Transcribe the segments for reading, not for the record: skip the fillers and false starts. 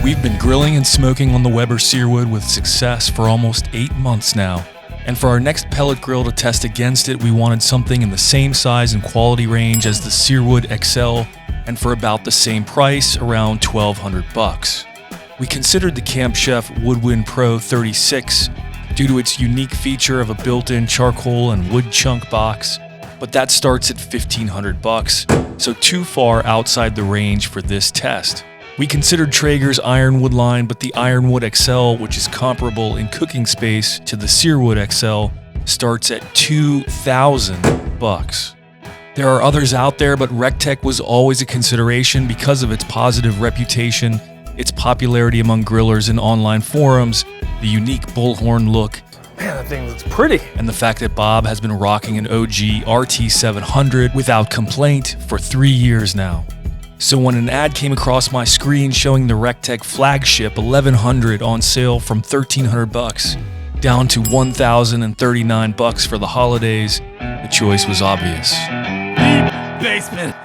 We've been grilling and smoking on the Weber Searwood with success for almost 8 months now. And for our next pellet grill to test against it, we wanted something in the same size and quality range as the Searwood XL, and for about the same price, around $1,200. We considered the Camp Chef Woodwind Pro 36 due to its unique feature of a built-in charcoal and wood chunk box, but that starts at $1,500, so too far outside the range for this test. We considered Traeger's Ironwood line, but the Ironwood XL, which is comparable in cooking space to the Searwood XL, starts at $2,000. There are others out there, but Recteq was always a consideration because of its positive reputation, its popularity among grillers and online forums, the unique bullhorn look, man, that thing looks pretty, and the fact that Bob has been rocking an OG RT700 without complaint for 3 years now. So when an ad came across my screen showing the Recteq Flagship 1100 on sale from $1,300 down to $1,039 for the holidays, the choice was obvious. Deep basement.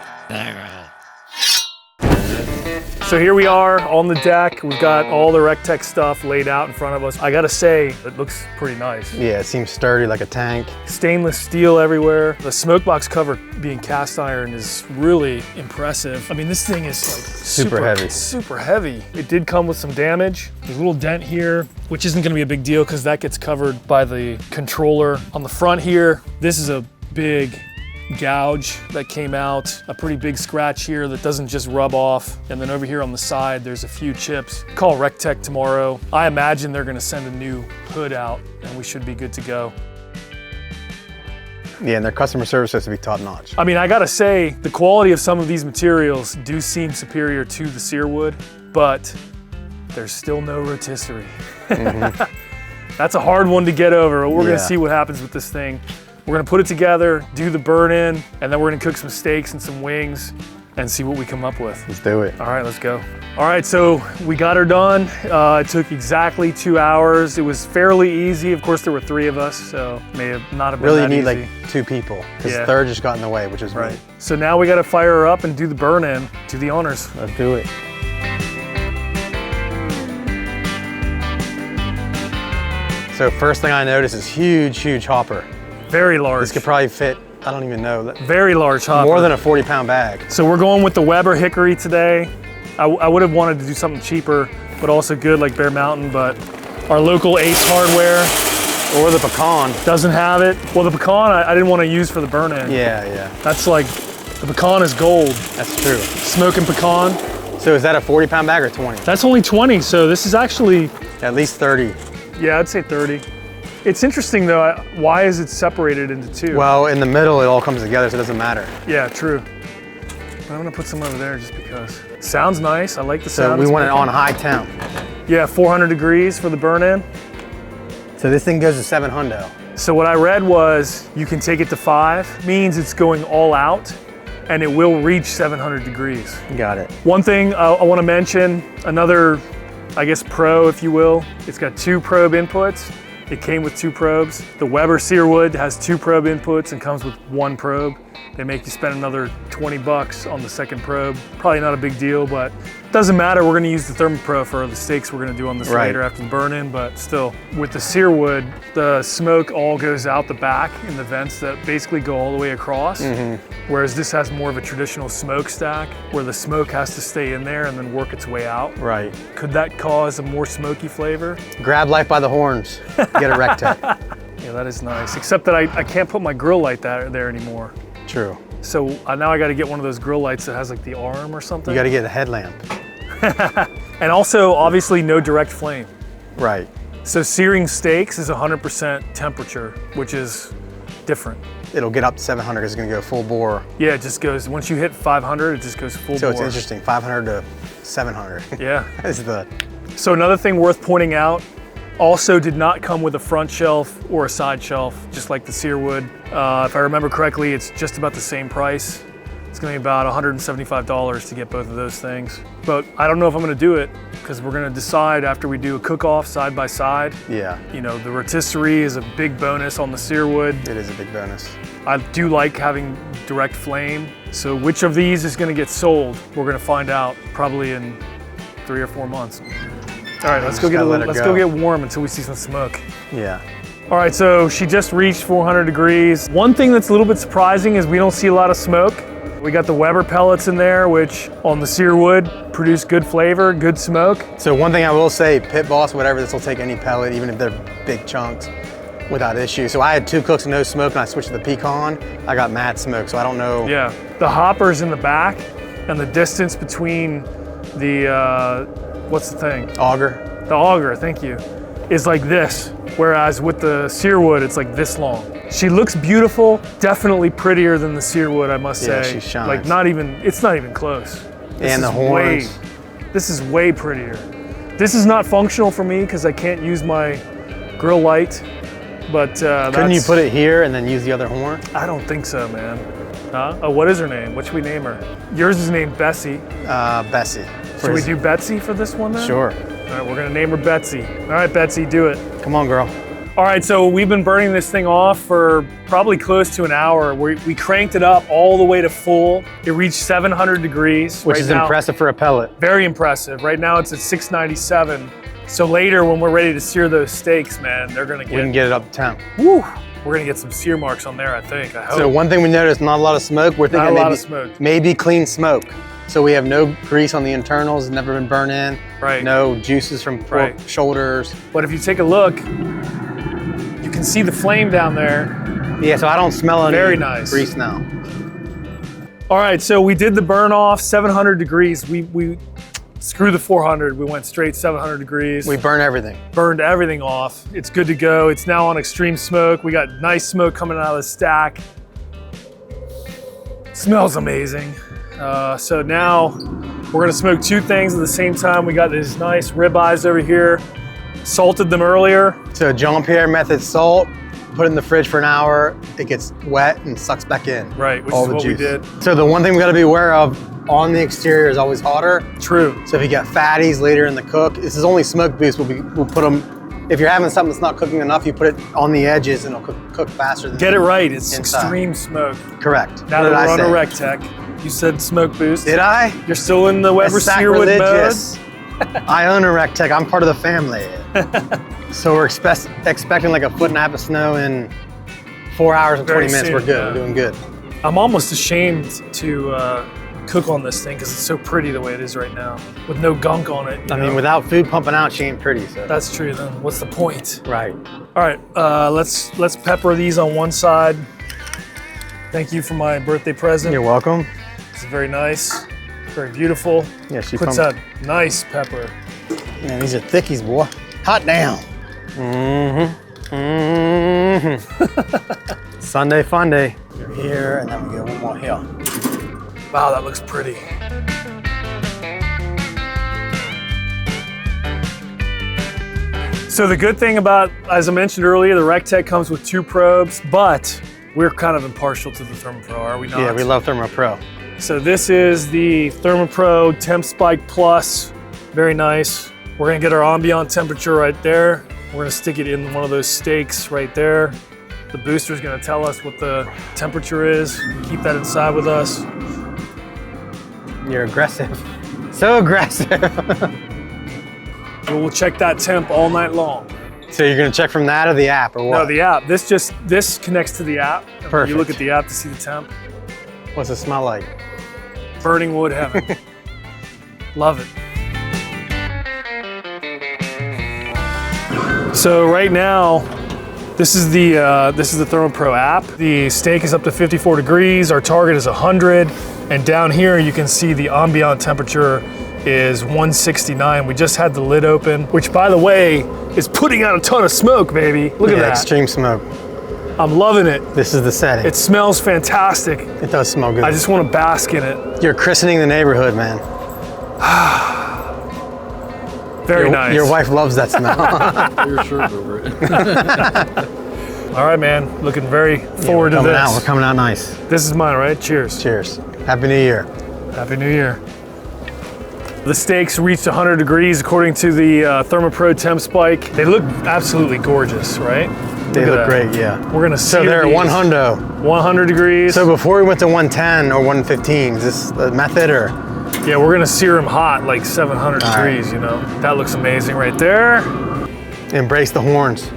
So here we are on the deck. We've got all the Recteq stuff laid out in front of us. I gotta say, it looks pretty nice. Yeah, it seems sturdy like a tank. Stainless steel everywhere. The smoke box cover being cast iron is really impressive. I mean, this thing is like super heavy. Super heavy. It did come with some damage. There's a little dent here, which isn't gonna be a big deal because that gets covered by the controller. On the front here, this is a big gouge that came out, a pretty big scratch here that doesn't just rub off, and then over here on the side there's a few chips. Call Recteq tomorrow. I imagine they're going to send a new hood out and we should be good to go. Yeah, and their customer service has to be top notch. I mean, I gotta say, the quality of some of these materials do seem superior to the Searwood, but there's still no rotisserie. That's a hard one to get over. We're gonna see what happens with this thing. We're gonna put it together, do the burn-in, and then we're gonna cook some steaks and some wings and see what we come up with. Let's do it. All right, let's go. All right, so we got her done. It took exactly 2 hours. It was fairly easy. Of course, there were 3 of us, so may have not have been really that need easy. Like 2 people, because the third just got in the way, which is right. Me. So now we gotta fire her up and do the burn-in. Do the honors. Let's do it. So first thing I noticed is huge hopper. Very large. This could probably fit, I don't even know. Very large hopper. More than a 40-pound bag. So we're going with the Weber Hickory today. I would have wanted to do something cheaper, but also good like Bear Mountain, but our local Ace Hardware. Or the Pecan. Doesn't have it. Well, the Pecan I didn't want to use for the burn-in. Yeah. That's like, the Pecan is gold. That's true. Smokin' Pecan. So is that a 40-pound bag or 20? That's only 20, so this is actually... At least 30. Yeah, I'd say 30. It's interesting though, why is it separated into 2? Well, in the middle it all comes together, so it doesn't matter. Yeah, true. But I'm gonna put some over there just because. Sounds nice, I like the So sound. we want it on high temp. Yeah, 400 degrees for the burn-in. So this thing goes to 700. So what I read was you can take it to 5, means it's going all out, and it will reach 700 degrees. Got it. One thing I wanna mention, another, I guess, pro, if you will, it's got 2 probe inputs. It came with 2 probes. The Weber Searwood has 2 probe inputs and comes with 1 probe. They make you spend another 20 bucks on the second probe. Probably not a big deal, but it doesn't matter. We're gonna use the ThermoPro for the steaks we're gonna do on this later after the burn-in, but still. With the Searwood, the smoke all goes out the back in the vents that basically go all the way across, whereas this has more of a traditional smokestack where the smoke has to stay in there and then work its way out. Right. Could that cause a more smoky flavor? Grab life by the horns. Get a Recteq. Yeah, that is nice. Except that I can't put my grill light there anymore. True. So now I got to get one of those grill lights that has like the arm or something. You got to get a headlamp. And also, obviously, no direct flame. Right. So searing steaks is 100% temperature, which is different. It'll get up to 700 because it's going to go full bore. Yeah, it just goes, once you hit 500, it just goes full bore. So it's interesting, 500 to 700. Yeah. So another thing worth pointing out, also did not come with a front shelf or a side shelf, just like the Searwood. If I remember correctly, it's just about the same price. It's gonna be about $175 to get both of those things. But I don't know if I'm gonna do it because we're gonna decide after we do a cook-off side by side. Yeah. You know, the rotisserie is a big bonus on the Searwood. It is a big bonus. I do like having direct flame. So which of these is gonna get sold? We're gonna find out probably in 3 or 4 months. All right, let's go get warm until we see some smoke. Yeah. All right, so she just reached 400 degrees. One thing that's a little bit surprising is we don't see a lot of smoke. We got the Weber pellets in there, which on the sear wood produce good flavor, good smoke. So one thing I will say, Pit Boss, whatever, this will take any pellet, even if they're big chunks, without issue. So I had 2 cooks and no smoke, and I switched to the Pecan. I got mad smoke, so I don't know. Yeah, the hopper's in the back, and the distance between the, what's the thing? Auger. The auger, thank you, is like this. Whereas with the sear wood, it's like this long. She looks beautiful, definitely prettier than the sear wood, I must say. Yeah, she shines. Like it's not even close. And the horns. This is way prettier. This is not functional for me because I can't use my grill light, but couldn't you put it here and then use the other horn? I don't think so, man. Huh? Oh, what is her name? What should we name her? Yours is named Bessie. Bessie. Should we do Betsy for this one then? Sure. All right, we're gonna name her Betsy. All right, Betsy, do it. Come on, girl. All right, so we've been burning this thing off for probably close to an hour. We cranked it up all the way to full. It reached 700 degrees. Which is impressive for a pellet. Very impressive. Right now it's at 697. So later when we're ready to sear those steaks, man, they're gonna get— We can get it up to temp. Woo! We're gonna get some sear marks on there, I think, I hope. So one thing we noticed, not a lot of smoke. We're thinking maybe clean smoke. So we have no grease on the internals, never been burnt in. Right. No juices from pork shoulders. But if you take a look, you can see the flame down there. Yeah, so I don't smell any Very nice. grease now. All right, so we did the burn off, 700 degrees. We screw the 400, we went straight 700 degrees. We burn everything. Burned everything off. It's good to go. It's now on extreme smoke. We got nice smoke coming out of the stack. Smells amazing. So now we're gonna smoke 2 things at the same time. We got these nice ribeyes over here. Salted them earlier. So Jean-Pierre method salt, put it in the fridge for an hour, it gets wet and sucks back in. Right, which all is the what we juice. did. So the one thing we gotta be aware of, on the exterior is always hotter. True. So if you get fatties later in the cook, this is only smoke boost, we'll put them, if you're having something that's not cooking enough, you put it on the edges and it'll cook faster than Get it right, it's inside. extreme smoke. Correct. Now that we're on a Recteq, you said smoke boost. Did I? You're still in the Weber Searwood mode? I own a Recteq, I'm part of the family. So we're expecting like a 1.5 foot of snow in 4 hours and 20 minutes. soon, We're good, yeah. we're doing good. I'm almost ashamed to cook on this thing because it's so pretty the way it is right now, with no gunk on it. I mean, without food pumping out, she ain't pretty, so. That's true then, what's the point? Right. All right, let's pepper these on one side. Thank you for my birthday present. You're welcome. It's very nice, very beautiful. Yeah, she puts that nice pepper. Man, these are thickies, boy. Hot damn. Sunday fun day. You're here, and then we go one more hill. Wow, that looks pretty. So the good thing about, as I mentioned earlier, the Recteq comes with 2 probes, but we're kind of impartial to the ThermoPro, are we not? Yeah, we love ThermoPro. So this is the ThermoPro Temp Spike Plus. Very nice. We're gonna get our ambient temperature right there. We're gonna stick it in one of those steaks right there. The booster's gonna tell us what the temperature is. Keep that inside with us. You're aggressive. So aggressive. We'll check that temp all night long. So you're gonna check from that or the app or what? No, the app. This connects to the app. Perfect. You look at the app to see the temp. What's it smell like? Burning wood heaven. Love it. So right now, this is the ThermoPro app. The steak is up to 54 degrees. Our target is 100. And down here, you can see the ambient temperature is 169. We just had the lid open, which by the way, is putting out a ton of smoke, baby. Look at that. Extreme smoke. I'm loving it. This is the setting. It smells fantastic. It does smell good. I just want to bask in it. You're christening the neighborhood, man. Very nice. Your wife loves that smell. Your shirt over it. All right, man. Looking very forward to this. We're coming out nice. This is mine, right? Cheers. Cheers. Happy New Year. Happy New Year. The steaks reached 100 degrees according to the ThermoPro Temp Spike. They look absolutely gorgeous, right? They look great, yeah. We're gonna sear So they're these. at 100. 100 degrees. So before we went to 110 or 115, is this the method or? Yeah, we're gonna sear them hot, like 700 All right. degrees, you know? That looks amazing right there. Embrace the horns.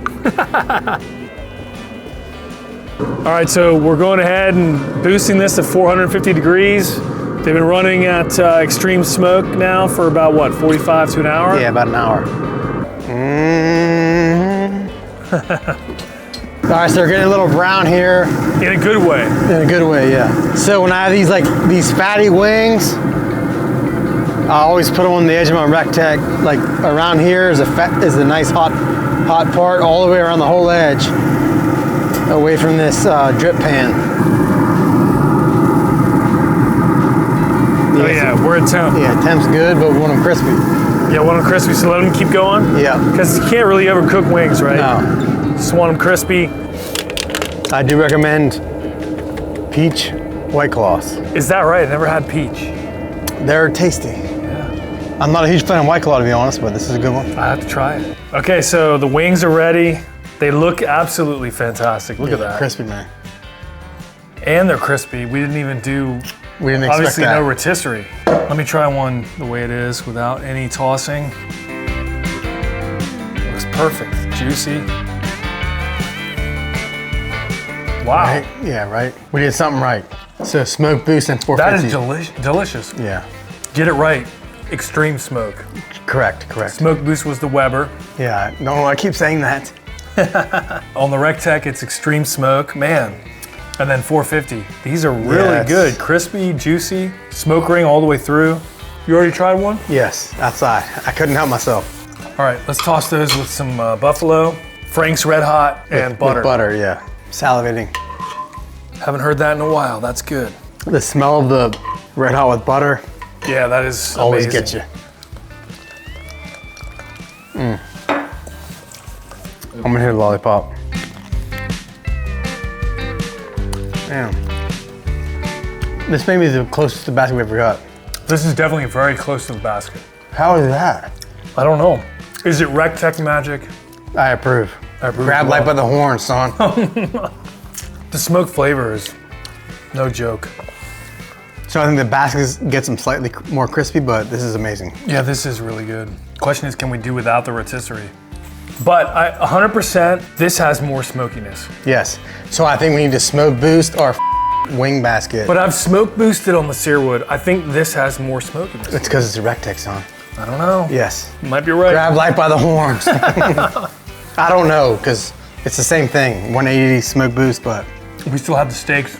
All right, so we're going ahead and boosting this to 450 degrees. They've been running at extreme smoke now for about, what, 45 to an hour? Yeah, about an hour. All right, so they're getting a little brown here. In a good way. In a good way, yeah. So when I have these fatty wings, I always put them on the edge of my Recteq. Like around here is a nice hot part all the way around the whole edge, away from this drip pan. Oh yeah, we're at temp. Yeah, temp's good, but we want them crispy. Yeah, want them crispy, so let them keep going? Yeah. Because you can't really overcook wings, right? No. Just want them crispy. I do recommend peach White Claws. Is that right? I never had peach. They're tasty. Yeah. I'm not a huge fan of White Claw, to be honest, but this is a good one. I have to try it. Okay, so the wings are ready. They look absolutely fantastic. Look at that. Crispy, man. And they're crispy. We didn't even do, We didn't expect obviously, that. no rotisserie. Let me try one the way it is without any tossing. Looks perfect. Juicy. Wow. Right? Yeah, right. We did something right. So smoke boost and That is 450. delicious. Yeah, Get it right. Extreme smoke. correct. Smoke boost was the Weber. Yeah, don't know why I keep saying that. On the Recteq, it's extreme smoke. Man. And then 450. These are really Yes. good. Crispy, juicy, smoke ring all the way through. You already tried one? Yes, outside. I couldn't help myself. All right, let's toss those with some buffalo, Frank's Red Hot, and butter. With butter, yeah. Salivating. Haven't heard that in a while. That's good. The smell of the Red Hot with butter Yeah, that is always amazing. gets you. I'm gonna hit a lollipop. Damn. This may be the closest to basket we ever got. This is definitely very close to the basket. How is that? I don't know. Is it Recteq magic? I approve. I approve Grab as light well. by the horn, son. The smoke flavor is no joke. So I think the baskets get them slightly more crispy, but this is amazing. Yeah, this is really good. Question is, can we do without the rotisserie? But 100%, this has more smokiness. Yes. So I think we need to smoke boost our wing basket. But I've smoke boosted on the Searwood. I think this has more smokiness. It's because it's a Recteq, son. I don't know. Yes. You might be right. Grab light by the horns. I don't know, because it's the same thing. 180 smoke boost, but. We still have the steaks.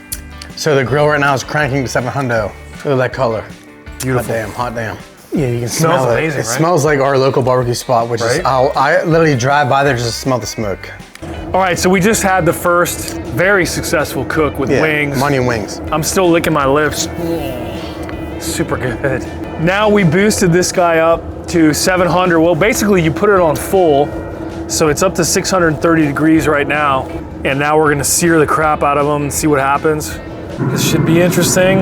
So the grill right now is cranking to 700. Look at that color. Beautiful. Hot damn. Yeah, you can Smells smell it. amazing, It right? smells like our local barbecue spot, which is, Right? I literally drive by there just to smell the smoke. All right, so we just had the first very successful cook with Yeah, wings. money wings. I'm still licking my lips. Super good. Now we boosted this guy up to 700. Well, basically you put it on full, so it's up to 630 degrees right now. And now we're gonna sear the crap out of them and see what happens. This should be interesting.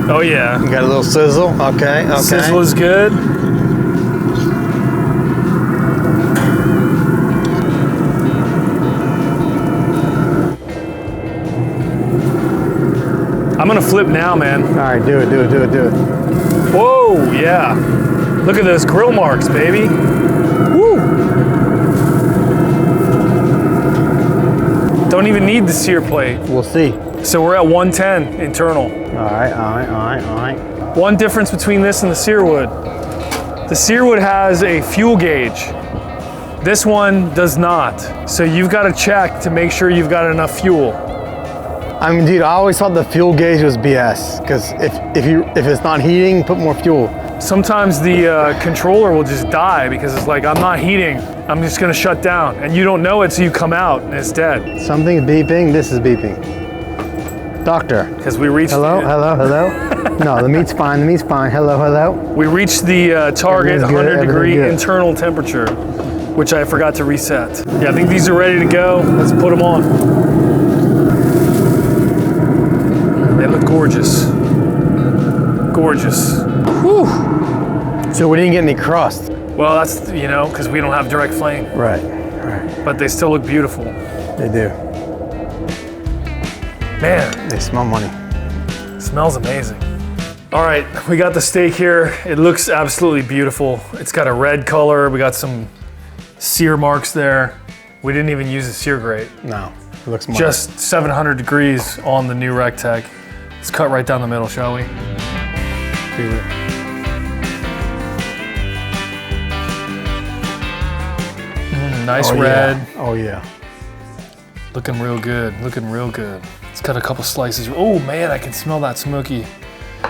Oh yeah. You got a little sizzle, okay. Sizzle is good. I'm gonna flip now, man. All right, do it. Whoa, yeah. Look at those grill marks, baby. Woo. Don't even need the sear plate. We'll see. So we're at 110 internal. All right. One difference between this and the Searwood. The Searwood has a fuel gauge. This one does not. So you've got to check to make sure you've got enough fuel. I mean, dude, I always thought the fuel gauge was BS, because if it's not heating, put more fuel. Sometimes the controller will just die because it's like, I'm not heating. I'm just gonna shut down. And you don't know it, so you come out and it's dead. Something's beeping, this is beeping. Doctor. Because we reached Hello. No, the meat's fine, hello. We reached the target Everything's good, 100 degree everything's good. internal temperature, which I forgot to reset. Yeah, I think these are ready to go. Let's put them on. They look gorgeous. Gorgeous. Whew. So we didn't get any crust. Well, that's, you know, because we don't have direct flame, Right. but they still look beautiful. They do. Man, They smell money. smells amazing. All right, we got the steak here. It looks absolutely beautiful. It's got a red color. We got some sear marks there. We didn't even use a sear grate. No, it looks more. Just 700 degrees on the new Recteq. Let's cut right down the middle, shall we? Do it. Nice red. Yeah. Oh yeah. Looking real good, looking real good. Let's cut a couple slices. Oh man, I can smell that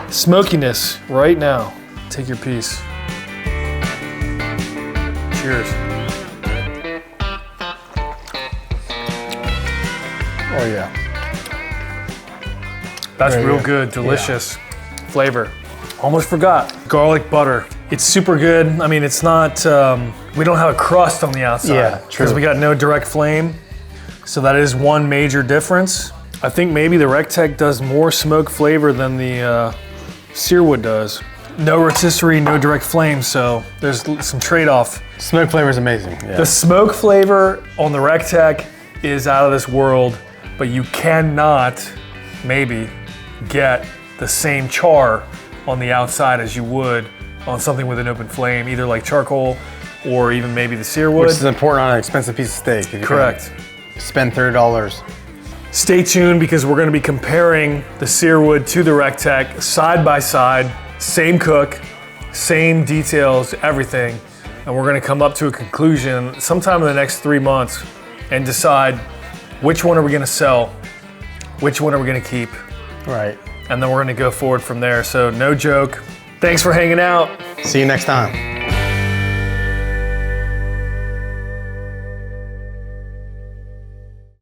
smokiness right now. Take your piece. Cheers. Oh yeah. That's Very real good. good, delicious flavor. Almost forgot, garlic butter. It's super good. I mean, it's not, we don't have a crust on the outside. Yeah, true. Because we got no direct flame. So that is one major difference. I think maybe the Recteq does more smoke flavor than the Searwood does. No rotisserie, no direct flame, so there's some trade-off. Smoke flavor is amazing. Yeah. The smoke flavor on the Recteq is out of this world, but you cannot, maybe, get the same char on the outside as you would on something with an open flame, either like charcoal or even maybe the Searwood. Which is important on an expensive piece of steak. If you're Correct. gonna spend $30. Stay tuned because we're gonna be comparing the Searwood to the Recteq side by side, same cook, same details, everything. And we're gonna come up to a conclusion sometime in the next 3 months and decide which one are we gonna sell, which one are we gonna keep, Right. and then we're gonna go forward from there. So no joke. Thanks for hanging out. See you next time.